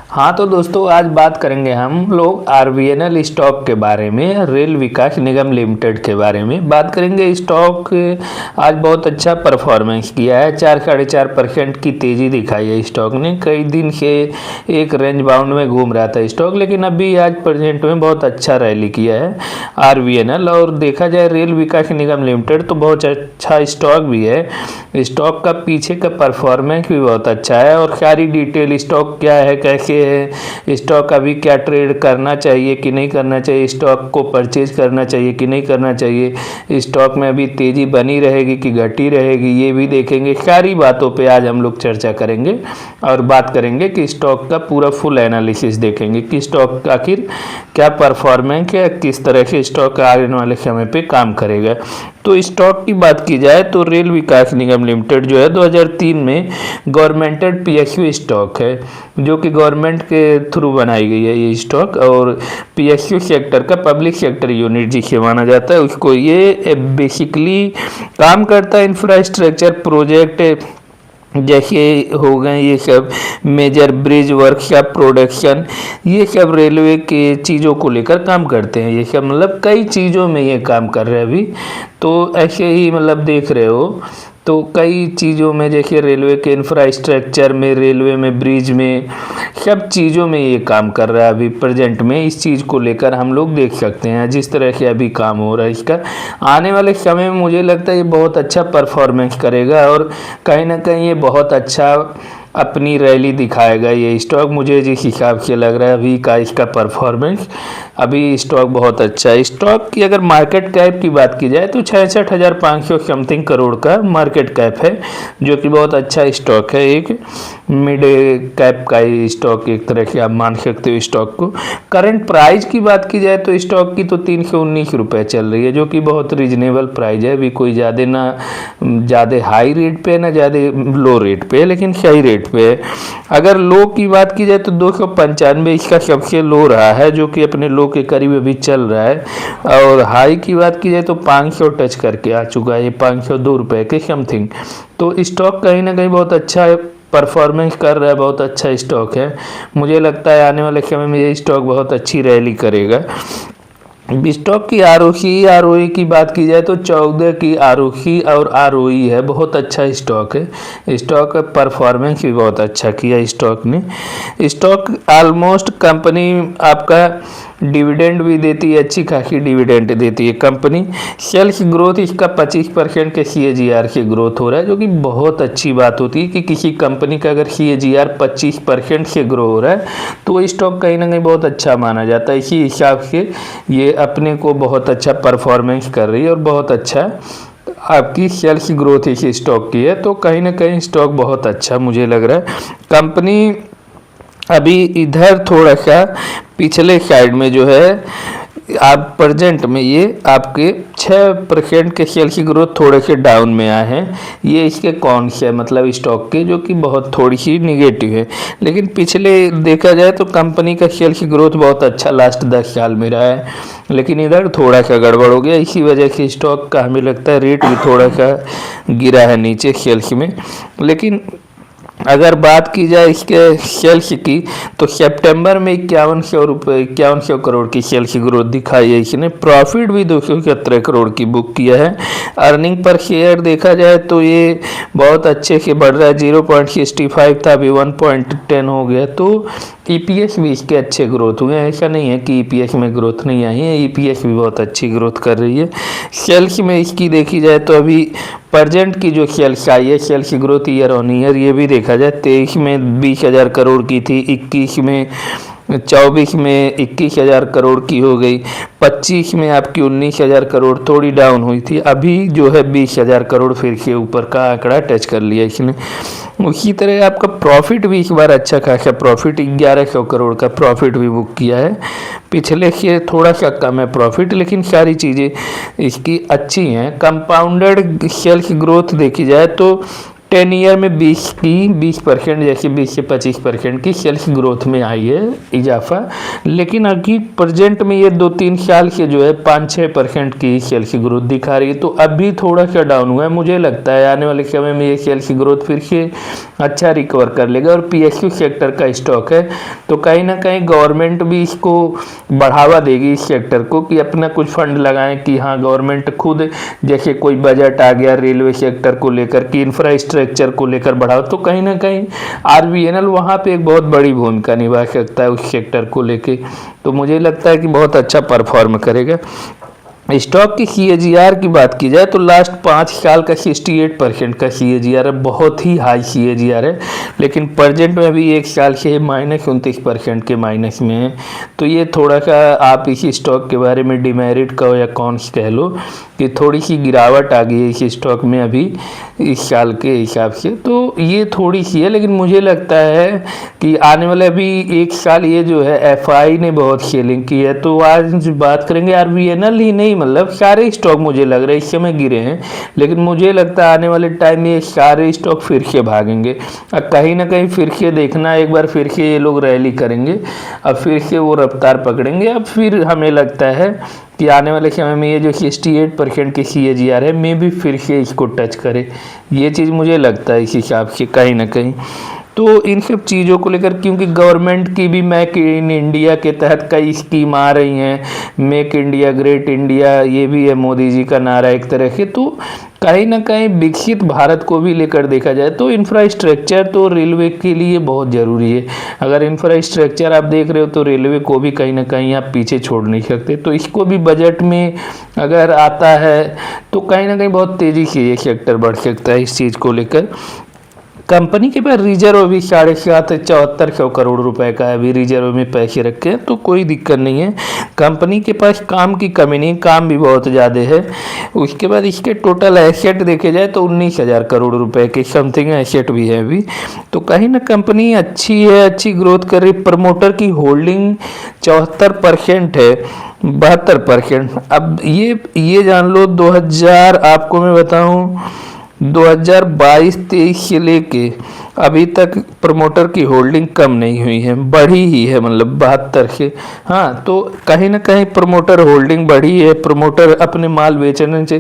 हाँ तो दोस्तों आज बात करेंगे हम लोग आरवीएनएल स्टॉक के बारे में, रेल विकास निगम लिमिटेड के बारे में बात करेंगे। स्टॉक आज बहुत अच्छा परफॉर्मेंस किया है, 4-4.5% की तेज़ी दिखाई है स्टॉक ने। कई दिन से एक रेंज बाउंड में घूम रहा था स्टॉक, लेकिन अभी आज प्रेजेंट में बहुत अच्छा रैली किया है आरवीएनएल। और देखा जाए रेल विकास निगम लिमिटेड तो बहुत अच्छा स्टॉक भी है। स्टॉक का पीछे का परफॉर्मेंस भी बहुत अच्छा है और सारी डिटेल स्टॉक क्या है, कैसे है स्टॉक, अभी क्या ट्रेड करना चाहिए कि नहीं करना चाहिए, स्टॉक को परचेज करना चाहिए कि नहीं करना चाहिए, स्टॉक में अभी तेज़ी बनी रहेगी कि घटी रहेगी, ये भी देखेंगे। सारी बातों पे आज हम लोग चर्चा करेंगे और बात करेंगे कि स्टॉक का पूरा फुल एनालिसिस देखेंगे कि स्टॉक का आखिर क्या परफॉर्मेंस है, किस तरह से स्टॉक आने वाले समय पे काम करेगा। तो स्टॉक की बात की जाए तो रेल विकास निगम लिमिटेड जो है 2003 में गवर्नमेंटेड पीएसयू स्टॉक है, जो कि गवर्नमेंट के थ्रू बनाई गई है ये स्टॉक। और पीएसयू सेक्टर का पब्लिक सेक्टर यूनिट जिसे माना जाता है उसको, ये बेसिकली काम करता है इंफ्रास्ट्रक्चर प्रोजेक्ट जैसे हो गए ये सब मेजर ब्रिज वर्क या प्रोडक्शन, ये सब रेलवे के चीज़ों को लेकर काम करते हैं। ये सब मतलब कई चीज़ों में ये काम कर रहे हैं अभी। तो ऐसे ही मतलब देख रहे हो तो कई चीज़ों में, जैसे रेलवे के इंफ्रास्ट्रक्चर में, रेलवे में, ब्रिज में, सब चीज़ों में ये काम कर रहा है अभी प्रेजेंट में। इस चीज़ को लेकर हम लोग देख सकते हैं जिस तरह से अभी काम हो रहा है इसका। आने वाले समय में मुझे लगता है ये बहुत अच्छा परफॉर्मेंस करेगा और कहीं ना कहीं ये बहुत अच्छा अपनी रैली दिखाएगा ये स्टॉक। मुझे जिस हिसाब से लग रहा है अभी का इसका परफॉर्मेंस, अभी स्टॉक बहुत अच्छा है। स्टॉक की अगर मार्केट कैप की बात की जाए तो 66,500 समथिंग करोड़ का मार्केट कैप है, जो कि बहुत अच्छा स्टॉक है। एक मिड कैप का स्टॉक एक तरह से आप मान सकते हो स्टॉक को। करंट प्राइस की बात की जाए तो स्टॉक की तो 319 रुपये चल रही है, जो कि बहुत रीजनेबल प्राइस है। अभी कोई ज़्यादा हाई रेट पे ना ज़्यादा लो रेट पे, लेकिन सही रेट पे है। अगर लो की बात की जाए तो 295 इसका सबसे लो रहा है, जो कि अपने लो के करीब अभी चल रहा है। और हाई की बात की जाए तो 500 टच करके आ चुका है, ये 502 रुपये के समथिंग। तो स्टॉक कहीं ना कहीं बहुत अच्छा परफॉर्मेंस कर रहा है, बहुत अच्छा स्टॉक है। मुझे लगता है आने वाले समय में ये स्टॉक बहुत अच्छी रैली करेगा। स्टॉक की आरओई की बात की जाए तो 14 की आरओई और आरओई है, बहुत अच्छा स्टॉक है। स्टॉक का परफॉर्मेंस भी बहुत अच्छा किया स्टॉक ने। स्टॉक ऑलमोस्ट कंपनी आपका डिविडेंड भी देती है, अच्छी खासी डिविडेंड देती है कंपनी। सेल्स ग्रोथ इसका 25% के CAGR की ग्रोथ हो रहा है, जो कि बहुत अच्छी बात होती है कि किसी कंपनी का अगर CAGR 25% से ग्रो हो रहा है तो स्टॉक कहीं ना कहीं बहुत अच्छा माना जाता है। इसी हिसाब से ये अपने को बहुत अच्छा परफॉर्मेंस कर रही है और बहुत अच्छा आपकी सेल्स ग्रोथ इसी स्टॉक की है। तो कहीं ना कहीं स्टॉक बहुत अच्छा मुझे लग रहा है। कंपनी अभी इधर थोड़ा सा पिछले साइड में जो है आप प्रेजेंट में ये आपके 6% के सेल्स की ग्रोथ थोड़े से डाउन में आए हैं। ये इसके कौन से मतलब स्टॉक के, जो कि बहुत थोड़ी सी निगेटिव है। लेकिन पिछले देखा जाए तो कंपनी का सेल्स की ग्रोथ बहुत अच्छा लास्ट 10 साल में रहा है, लेकिन इधर थोड़ा सा गड़बड़ हो गया। इसी वजह से स्टॉक का हमें लगता है रेट भी थोड़ा सा गिरा है नीचे सेल्स में। लेकिन अगर बात की जाए इसके सेल्स की तो सितंबर में 5100 करोड़ की सेल्स की ग्रोथ दिखाई है इसने। प्रॉफिट भी 271 करोड़ की बुक किया है। अर्निंग पर शेयर देखा जाए तो ये बहुत अच्छे से बढ़ रहा है, 0.65 था अभी 1.10 हो गया। तो EPS भी इसके अच्छे ग्रोथ हुए हैं, ऐसा नहीं है कि EPS में ग्रोथ नहीं आई है, EPS भी बहुत अच्छी ग्रोथ कर रही है। सेल्स में इसकी देखी जाए तो अभी प्रेजेंट की जो सेल्स आई है, सेल्स की ग्रोथ ईयर ऑन ईयर ये भी देखा जाए 23 में 20,000 करोड़ की थी, 21 में 24 में 21,000 करोड़ की हो गई, 25 में आपकी 19,000 करोड़ थोड़ी डाउन हुई थी। अभी जो है 20,000 करोड़ फिर से ऊपर का आंकड़ा टच कर लिया इसने। उसी तरह आपका प्रॉफिट भी इस बार अच्छा खासा प्रॉफिट 1100 करोड़ का प्रॉफिट भी बुक किया है। पिछले से थोड़ा सा कम है प्रॉफिट, लेकिन सारी चीज़ें इसकी अच्छी हैं। कंपाउंडेड सेल्स ग्रोथ देखी जाए तो 10 ईयर में 20% जैसे 20 से 25% की सेल्स ग्रोथ में आई है इजाफा। लेकिन अभी प्रेजेंट में ये 2-3 साल से जो है 5-6% की सेल्स ग्रोथ दिखा रही है। तो अभी थोड़ा सा डाउन हुआ है, मुझे लगता है आने वाले समय में ये सेल्स ग्रोथ फिर से अच्छा रिकवर कर लेगा। और PSU सेक्टर का स्टॉक है, तो कहीं ना कहीं गवर्नमेंट भी इसको बढ़ावा देगी इस सेक्टर को, कि अपना कुछ फंड लगाएं कि हाँ गवर्नमेंट खुद, जैसे कोई बजट आ गया रेलवे सेक्टर को लेकर कि इंफ्रास्ट्रक्चर को लेकर बढ़ाओ, तो कहीं ना कहीं RVNL वहाँ पे एक बहुत बड़ी भूमिका निभा सकता है उस सेक्टर को लेके। तो मुझे लगता है कि बहुत अच्छा परफॉर्म करेगा। स्टॉक की CAGR की बात की जाए तो लास्ट 5 साल का 68% का CAGR है, बहुत ही हाई CAGR है। लेकिन प्रेजेंट में भी 1 साल से -29% के माइनस में है। तो ये थोड़ा सा आप इस स्टॉक के बारे में डिमेरिट कहो या कॉन्स कह लो कि थोड़ी सी गिरावट आ गई है इस स्टॉक में अभी इस साल के हिसाब से, तो ये थोड़ी सी है। लेकिन मुझे लगता है कि आने वाले अभी 1 साल ये जो है FI ने बहुत सेलिंग की है। तो आज बात करेंगे RVNL ही नहीं, मतलब सारे स्टॉक मुझे लग रहा है इस समय गिरे हैं, लेकिन मुझे लगता है आने वाले टाइम में ये सारे स्टॉक फिर से भागेंगे। अब कहीं ना कहीं फिर से देखना, एक बार फिर से ये लोग रैली करेंगे, अब फिर से वो रफ्तार पकड़ेंगे। अब फिर हमें लगता है कि आने वाले समय में ये जो 68% की CAGR है मे भी फिर से इसको टच करे, ये चीज़ मुझे लगता है इस हिसाब से कहीं ना कहीं। तो इन सब चीज़ों को लेकर, क्योंकि गवर्नमेंट की भी मेक इन इंडिया के तहत कई स्कीम आ रही हैं, मेक इंडिया ग्रेट इंडिया, ये भी है मोदी जी का नारा एक तरह से। तो कहीं ना कहीं विकसित भारत को भी लेकर देखा जाए तो इंफ्रास्ट्रक्चर तो रेलवे के लिए बहुत ज़रूरी है। अगर इंफ्रास्ट्रक्चर आप देख रहे हो तो रेलवे को भी कहीं ना कहीं आप पीछे छोड़ नहीं सकते। तो इसको भी बजट में अगर आता है तो कहीं ना कहीं बहुत तेज़ी से ये सेक्टर बढ़ सकता है इस चीज़ को लेकर। कंपनी के पास रिजर्व अभी 7450 करोड़ रुपए का अभी रिजर्व में पैसे रखे हैं, तो कोई दिक्कत नहीं है। कंपनी के पास काम की कमी नहीं, काम भी बहुत ज़्यादा है। उसके बाद इसके टोटल एसेट देखे जाए तो 19,000 करोड़ रुपए के समथिंग एसेट भी है अभी। तो कहीं ना कंपनी अच्छी है, अच्छी ग्रोथ कर रही। प्रमोटर की होल्डिंग 74% है, 72%। अब ये जान लो 2000 आपको मैं बताऊं 2022-23 से लेके अभी तक प्रमोटर की होल्डिंग कम नहीं हुई है, बढ़ी ही है, मतलब 72 से। हाँ, तो कहीं ना कहीं प्रमोटर होल्डिंग बढ़ी है, प्रमोटर अपने माल बेचने से।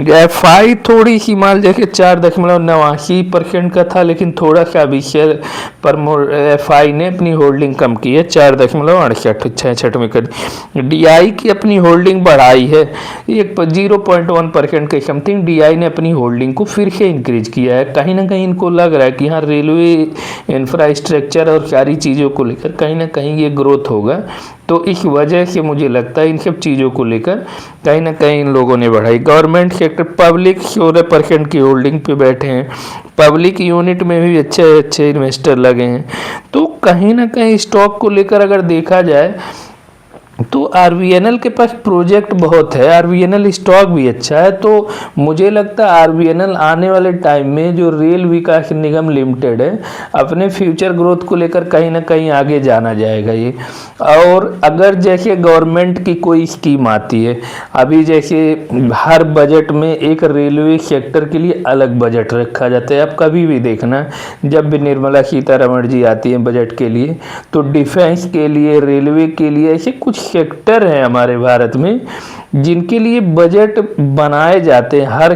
FI थोड़ी सी माल जैसे 4.89% का था, लेकिन थोड़ा सा अभी शेयर FI ने अपनी होल्डिंग कम की है, 4.68 में कर। DI की अपनी होल्डिंग बढ़ाई है, 0.1% के समथिंग DI ने अपनी होल्डिंग को फिर से इंक्रीज किया है। कहीं ना कहीं इनको लग रहा है कि हाँ रेलवे इंफ्रास्ट्रक्चर और सारी चीज़ों को लेकर कहीं ना कहीं ये ग्रोथ होगा। तो इस वजह से मुझे लगता है इन सब चीज़ों को लेकर कहीं ना कहीं इन लोगों ने बढ़ाई। गवर्नमेंट सेक्टर पब्लिक 16% की होल्डिंग पे बैठे हैं, पब्लिक यूनिट में भी अच्छे अच्छे इन्वेस्टर लगे हैं। तो कहीं ना कहीं स्टॉक को लेकर अगर देखा जाए तो RVNL के पास प्रोजेक्ट बहुत है, RVNL स्टॉक भी अच्छा है। तो मुझे लगता है RVNL आने वाले टाइम में जो रेल विकास निगम लिमिटेड है अपने फ्यूचर ग्रोथ को लेकर कहीं ना कहीं आगे जाना जाएगा ये। और अगर जैसे गवर्नमेंट की कोई स्कीम आती है, अभी जैसे हर बजट में एक रेलवे सेक्टर के लिए अलग बजट रखा जाता है। आप कभी भी देखना जब भी निर्मला सीतारमण जी आती हैं बजट के लिए, तो डिफेंस के लिए, रेलवे के लिए, ऐसे कुछ सेक्टर हैं हमारे भारत में जिनके लिए बजट बनाए जाते हैं। हर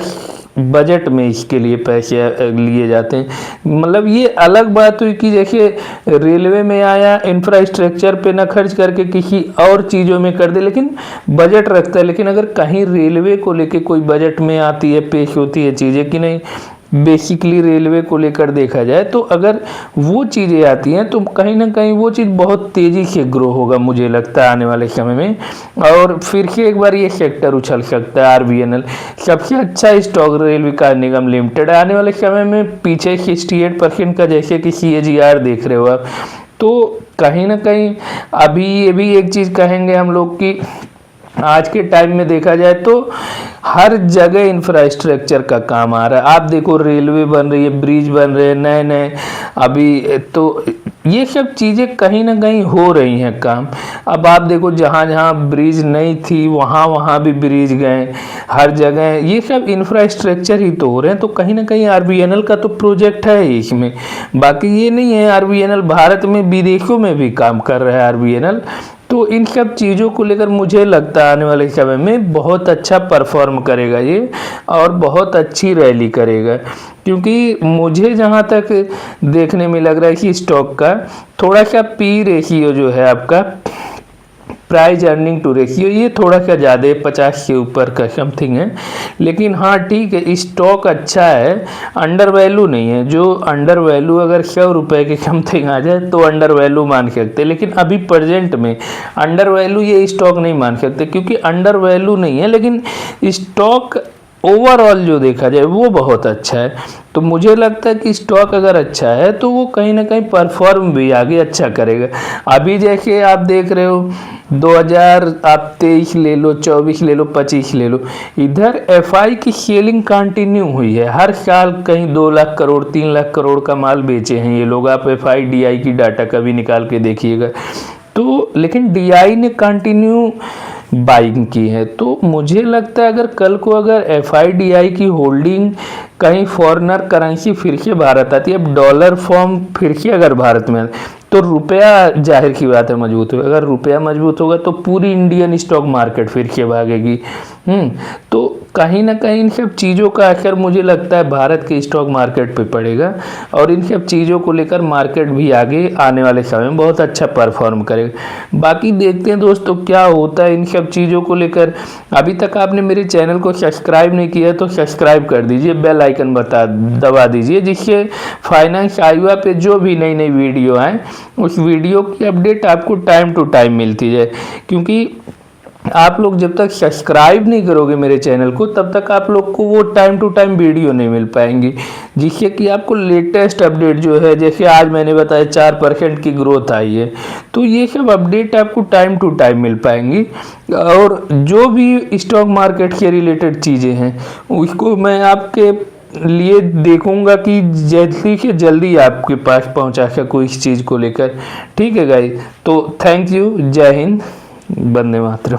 बजट में इसके लिए पैसे लिए जाते हैं। मतलब ये अलग बात हुई कि जैसे रेलवे में आया, इंफ्रास्ट्रक्चर पे ना खर्च करके किसी और चीज़ों में कर दे, लेकिन बजट रखता है। लेकिन अगर कहीं रेलवे को लेके कोई बजट में आती है, पेश होती है चीज़ें कि नहीं, बेसिकली रेलवे को लेकर देखा जाए तो अगर वो चीज़ें आती हैं तो कहीं ना कहीं वो चीज़ बहुत तेज़ी से ग्रो होगा मुझे लगता है आने वाले समय में। और फिर से एक बार ये सेक्टर उछल सकता है। RVNL सबसे अच्छा स्टॉक रेल विकास निगम लिमिटेड आने वाले समय में पीछे 68% का जैसे कि CAGR देख रहे हो आप। तो कहीं ना कहीं अभी ये भी एक चीज़ कहेंगे हम लोग कि आज के टाइम में देखा जाए तो हर जगह इंफ्रास्ट्रक्चर का काम आ रहा है। आप देखो रेलवे बन रही है, ब्रिज बन रहे हैं नए नए। अभी तो ये सब चीज़ें कहीं ना कहीं हो रही हैं काम। अब आप देखो जहाँ जहाँ ब्रिज नहीं थी वहाँ वहाँ भी ब्रिज गए, हर जगह ये सब इंफ्रास्ट्रक्चर ही तो हो रहे हैं। तो कहीं ना कहीं आरबीएनएल का तो प्रोजेक्ट है ही इसमें। बाकी ये नहीं है, आरबीएनएल भारत में विदेशों में भी काम कर रहा है आरबीएनएल। तो इन सब चीज़ों को लेकर मुझे लगता है आने वाले समय में बहुत अच्छा परफॉर्म करेगा ये, और बहुत अच्छी रैली करेगा। क्योंकि मुझे जहाँ तक देखने में लग रहा है कि स्टॉक का थोड़ा सा पी रेशियो जो है आपका, प्राइस अर्निंग टू रेशियो, ये थोड़ा सा ज़्यादा है, 50 के ऊपर का समथिंग है। लेकिन हाँ ठीक है, स्टॉक अच्छा है, अंडर वैल्यू नहीं है। जो अंडर वैल्यू अगर 100 रुपये के समथिंग आ जाए तो अंडर वैल्यू मान सकते, लेकिन अभी प्रेजेंट में अंडर वैल्यू ये स्टॉक नहीं मान सकते, क्योंकि अंडर वैल्यू नहीं है, लेकिन स्टॉक ओवरऑल जो देखा जाए वो बहुत अच्छा है। तो मुझे लगता है कि स्टॉक अगर अच्छा है तो वो कहीं ना कहीं परफॉर्म भी आगे अच्छा करेगा। अभी जैसे आप देख रहे हो 2023 ले लो, 24 ले लो, 25 ले लो, इधर एफआई की सेलिंग कंटिन्यू हुई है। हर साल कहीं 2 लाख करोड़ 3 लाख करोड़ का माल बेचे हैं ये लोग। आप एफआई डीआई की डाटा कभी निकाल के देखिएगा तो। लेकिन डीआई ने कंटिन्यू बाइंग की है। तो मुझे लगता है अगर कल को अगर एफआईडीआई की होल्डिंग कहीं फॉरेनर करेंसी फिर से भारत आती है, अब डॉलर फॉर्म फिर से अगर भारत में तो रुपया जाहिर की बात है मजबूत होगा। अगर रुपया मजबूत होगा तो पूरी इंडियन स्टॉक मार्केट फिर से भागेगी। तो कहीं ना कहीं इन सब चीज़ों का असर मुझे लगता है भारत के स्टॉक मार्केट पे पड़ेगा, और इन सब चीज़ों को लेकर मार्केट भी आगे आने वाले समय में बहुत अच्छा परफॉर्म करेगा। बाकी देखते हैं दोस्तों क्या होता है इन सब चीज़ों को लेकर। अभी तक आपने मेरे चैनल को सब्सक्राइब नहीं किया तो सब्सक्राइब कर दीजिए, बेल आइकन दबा दीजिए, जिससे फाइनेंस आईवा पे जो भी नई नई वीडियो आए उस वीडियो की अपडेट आपको टाइम टू टाइम मिलती जाए। क्योंकि आप लोग जब तक सब्सक्राइब नहीं करोगे मेरे चैनल को तब तक आप लोग को वो टाइम टू टाइम वीडियो नहीं मिल पाएंगी, जिससे कि आपको लेटेस्ट अपडेट जो है, जैसे आज मैंने बताया 4% की ग्रोथ आई है, तो ये सब अपडेट आपको टाइम टू टाइम मिल पाएंगी। और जो भी स्टॉक मार्केट के रिलेटेड चीज़ें हैं उसको मैं आपके लिए देखूंगा कि जल्दी से जल्दी आपके पास पहुंचा सकूँ इस चीज़ को लेकर। ठीक है गाइस, तो थैंक यू, जय हिंद, वंदे मातरम।